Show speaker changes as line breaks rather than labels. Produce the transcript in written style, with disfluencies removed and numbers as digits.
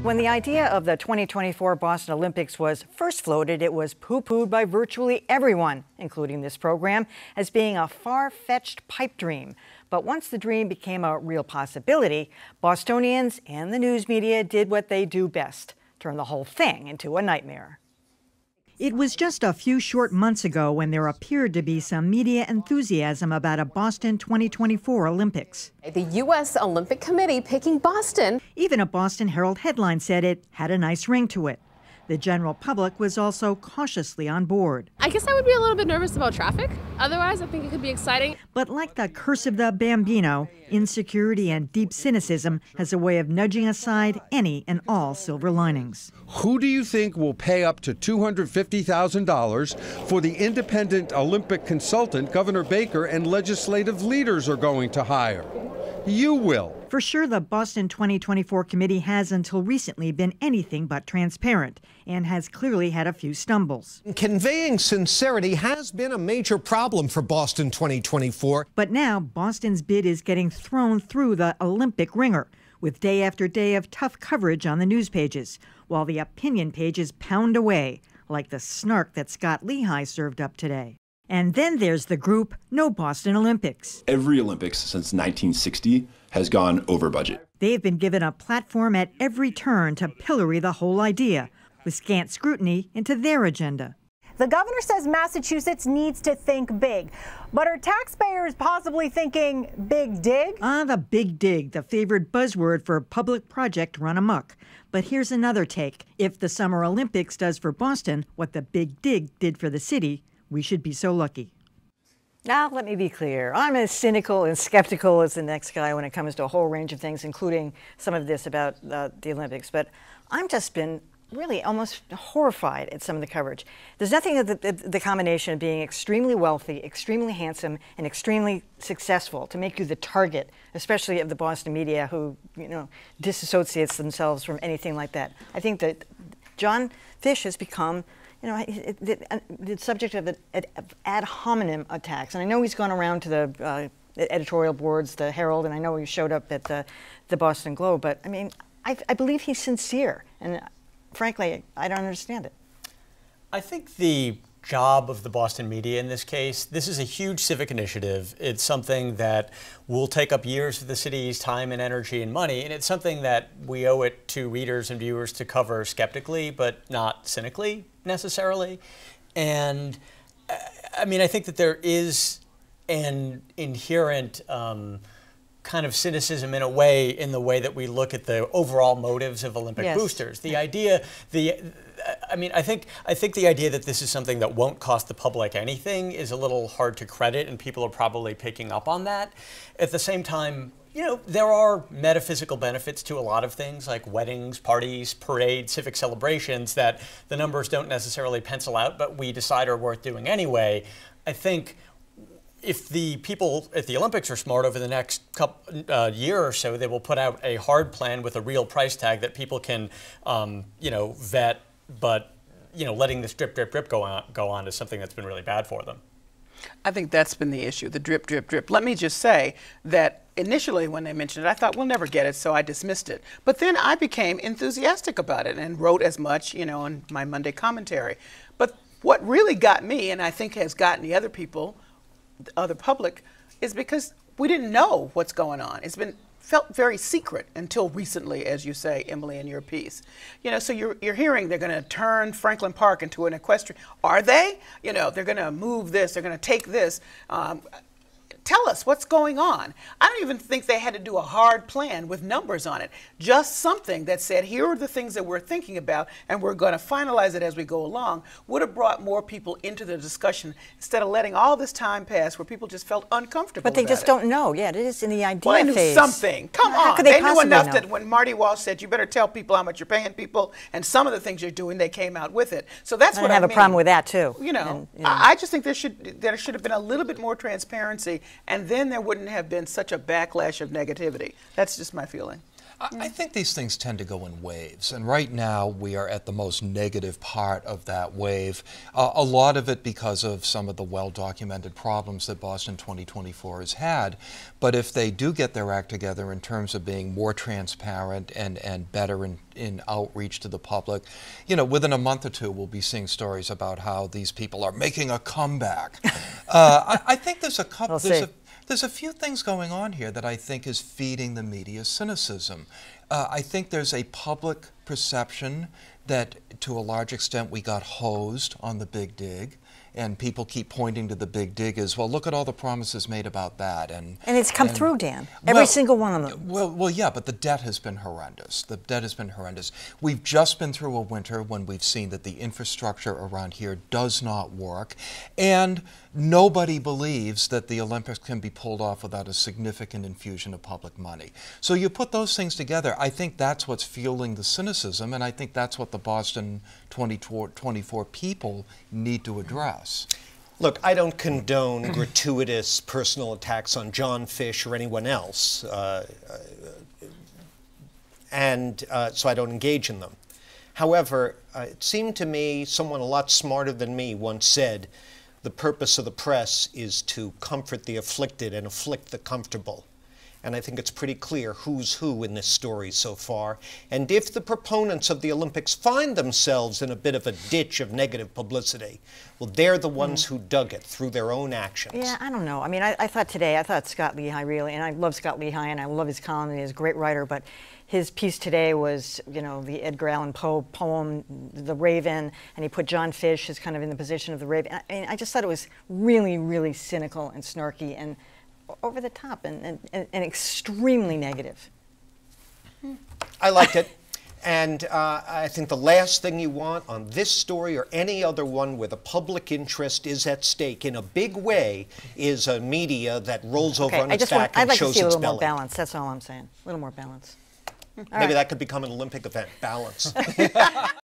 When the idea of the 2024 Boston Olympics was first floated, it was poo-pooed by virtually everyone, including this program, as being a far-fetched pipe dream. But once the dream became a real possibility, Bostonians and the news media did what they do best, turn the whole thing into a nightmare. It was just a few short months ago when there appeared to be some media enthusiasm about a Boston 2024 Olympics.
The U.S. Olympic Committee picking Boston.
Even a Boston Herald headline said it had a nice ring to it. The general public was also cautiously on board.
I guess I would be a little bit nervous about traffic. Otherwise, I think it could be exciting.
But like the curse of the Bambino, insecurity and deep cynicism has a way of nudging aside any and all silver linings.
Who do you think will pay up to $250,000 for the independent Olympic consultant Governor Baker and legislative leaders are going to hire? You will.
For sure, the Boston 2024 committee has until recently been anything but transparent and has clearly had a few stumbles.
Conveying sincerity has been a major problem for Boston 2024.
But now Boston's bid is getting thrown through the Olympic ringer with day after day of tough coverage on the news pages, while the opinion pages pound away, like the snark that Scott Lehigh served up today. And then there's the group No Boston Olympics.
Every Olympics since 1960 has gone over budget.
They've been given a platform at every turn to pillory the whole idea, with scant scrutiny into their agenda.
The governor says Massachusetts needs to think big. But are taxpayers possibly thinking big dig?
The big dig, the favored buzzword for public project run amok. But here's another take. If the Summer Olympics does for Boston what the big dig did for the city, we should be so lucky. Now, let me be clear. I'm as cynical and skeptical as the next guy when it comes to a whole range of things, including some of this about the Olympics. But I've just been really almost horrified at some of the coverage. There's nothing of the combination of being extremely wealthy, extremely handsome, and extremely successful to make you the target, especially of the Boston media who, disassociates themselves from anything like that. I think that John Fish has become the subject of ad hominem attacks. And I know he's gone around to the editorial boards, the Herald, and I know he showed up at the Boston Globe, but I mean, I believe he's sincere, and frankly, I don't understand it.
I think the job of the Boston media in this case, this is a huge civic initiative. It's something that will take up years of the city's time and energy and money, and it's something that we owe it to readers and viewers to cover skeptically, but not cynically necessarily. And I mean, I think that there is an inherent kind of cynicism in a way, in the way that we look at the overall motives of Olympic boosters. The idea, I think the idea that this is something that won't cost the public anything is a little hard to credit, and people are probably picking up on that. At the same time, there are metaphysical benefits to a lot of things like weddings, parties, parades, civic celebrations that the numbers don't necessarily pencil out, but we decide are worth doing anyway. I think if the people at the Olympics are smart over the next year or so, they will put out a hard plan with a real price tag that people can, vet. But letting this drip, drip, drip go on is something that's been really bad for them.
I think that's been the issue, the drip, drip, drip. Let me just say that initially when they mentioned it, I thought we'll never get it, so I dismissed it. But then I became enthusiastic about it and wrote as much, in my Monday commentary. But what really got me, and I think has gotten the other people, the other public, is because we didn't know what's going on. It's been felt very secret until recently, as you say, Emily, in your piece. So you're hearing they're going to turn Franklin Park into an equestrian. Are they? They're going to move this. They're going to take this. Tell us what's going on. I don't even think they had to do a hard plan with numbers on it. Just something that said, here are the things that we're thinking about, and we're going to finalize it as we go along, would have brought more people into the discussion instead of letting all this time pass where people just felt uncomfortable.
But they just don't know. Yeah, it is in the idea
phase. Well, they knew something. Come on.
Could they
knew enough
know?
That when Marty Walsh said, you better tell people how much you're paying people, and some of the things you're doing, they came out with it. So that's what I mean.
have a problem with that, too.
I just think there should have been a little bit more transparency, and then there wouldn't have been such a backlash of negativity. That's just my feeling.
I think these things tend to go in waves, and right now we are at the most negative part of that wave. A lot of it because of some of the well-documented problems that Boston 2024 has had. But if they do get their act together in terms of being more transparent and better in outreach to the public, you know, within a month or two we'll be seeing stories about how these people are making a comeback. I think there's a couple. There's a few things going on here that I think is feeding the media's cynicism. I think there's a public perception that, to a large extent, we got hosed on the big dig, and people keep pointing to the big dig as, well, look at all the promises made about that. And
it's come through, Dan. Every single one of them.
Well, yeah, but the debt has been horrendous. The debt has been horrendous. We've just been through a winter when we've seen that the infrastructure around here does not work, and nobody believes that the Olympics can be pulled off without a significant infusion of public money. So you put those things together, I think that's what's fueling the cynicism, and I think that's what the Boston 2024 people need to address.
Look, I don't condone gratuitous personal attacks on John Fish or anyone else, so I don't engage in them. However, it seemed to me someone a lot smarter than me once said, the purpose of the press is to comfort the afflicted and afflict the comfortable. And I think it's pretty clear who's who in this story so far. And if the proponents of the Olympics find themselves in a bit of a ditch of negative publicity, well, they're the ones who dug it through their own actions.
Yeah, I don't know. I mean, I thought Scott Lehigh really, and I love Scott Lehigh, and I love his column, and he's a great writer, but his piece today was, you know, the Edgar Allan Poe poem, The Raven, and he put John Fish as kind of in the position of the Raven. I mean, I just thought it was really, really cynical and snarky and over the top and extremely negative.
I liked it. And I think the last thing you want on this story or any other one where the public interest is at stake in a big way is a media that rolls over on its back and shows its belly. I'd like to see a little more balance.
That's all I'm saying. A little more balance.
Maybe that could become an Olympic event, balance.